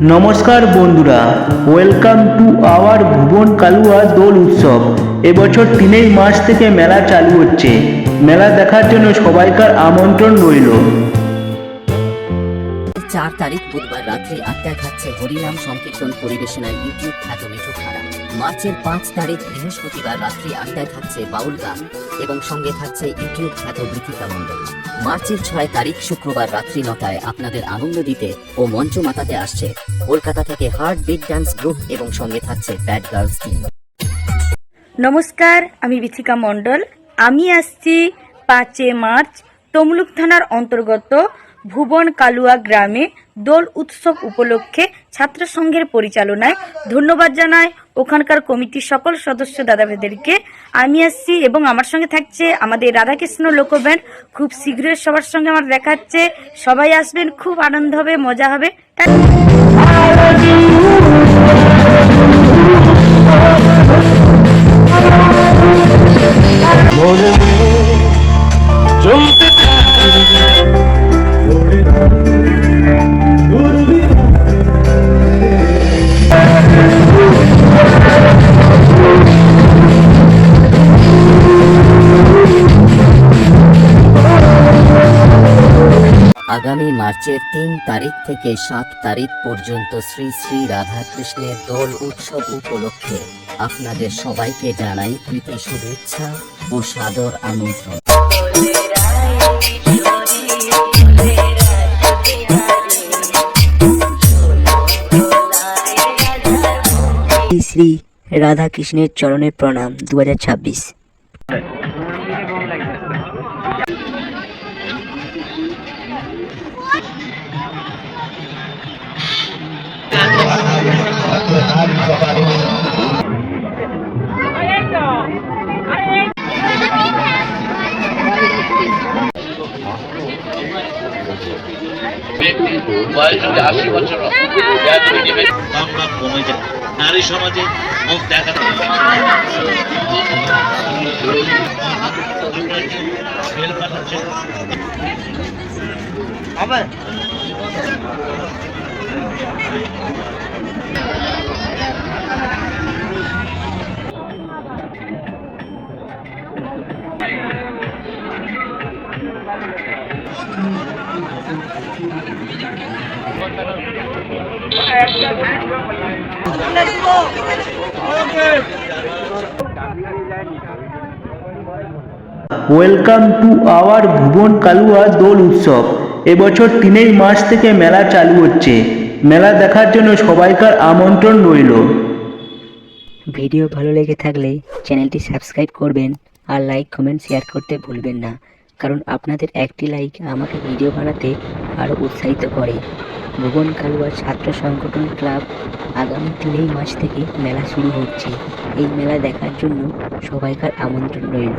নমস্কার বন্ধুরা, welcome to our ভুবন কালুয়া দোল উৎসব। এবছর 3 মার্চ থেকে মেলা চালু হচ্ছে। মেলা দেখার জন্য সবাইকার আমন্ত্রণ রইল। 4 তারিখ বুধবার রাত্রে 8টায় থাকছে হরিনাম সংকীর্তন পরিবেশনায় ইউটিউব খ্যাত মিঠু খাড়া। মার্চের 5 তারিখ বৃহস্পতিবার রাত্রি 8টায় থাকছে বাউল গান এবং সঙ্গে থাকছে ইউটিউব খ্যাত বৃথিকা মণ্ডল। মার্চের 6 তারিখ শুক্রবার রাত্রি 9টায় আপনাদের আনন্দ দিতে ও মঞ্চ মাতাতে আসছে কলকাতা থেকে হার্ট বিট ডান্স গ্রুপ এবং সঙ্গে থাকছে ব্যাড গার্লস টিম। নমস্কার, আমি বৃথিকা মণ্ডল। আমি আসছি 5 মার্চ তমলুক থানার অন্তর্গত ভুবন কালুয়া গ্রামে দোল উৎসব উপলক্ষে ছাত্র সংঘের পরিচালনায়। ধন্যবাদ জানাই ওখানকার কমিটির সকল সদস্য দাদাভাইদেরকে। আমি আসছি এবং আমার সঙ্গে থাকছে আমাদের রাধাকৃষ্ণ লোক ব্যান্ড। খুব শীঘ্রই সবার সঙ্গে আমার দেখা হচ্ছে। সবাই আসবেন, খুব আনন্দ হবে, মজা হবে। আগামী মার্চের 3 তারিখ থেকে 7 তারিখ পর্যন্ত শ্রী শ্রী রাধাকৃষ্ণের দোল উৎসব উপলক্ষে আপনাদের সবাইকে জানাই প্রীতি শুভেচ্ছা ও সাদর আমন্ত্রণ। শ্রী শ্রী রাধাকৃষ্ণের চরণে প্রণাম 2026। নারী সমাজে মুখ দেখাতে ওয়েলকাম টু আওয়ার ভুবন কালুয়া দোল উৎসব। এবছর 3 মার্চ থেকে মেলা চালু হচ্ছে। মেলা দেখার জন্য সবাইকার আমন্ত্রণ রইল। ভিডিও ভালো লেগে থাকলে চ্যানেলটি সাবস্ক্রাইব করবেন আর লাইক কমেন্ট শেয়ার করতে ভুলবেন না, কারণ আপনাদের একটি লাইক আমাকে ভিডিও বানাতে আরও উৎসাহিত করে। ভুবন কালুয়া ছাত্র সংগঠন ক্লাব আগামী 3 মার্চ থেকে মেলা শুরু হচ্ছে। এই মেলা দেখার জন্য সবাইকার আমন্ত্রণ রইল।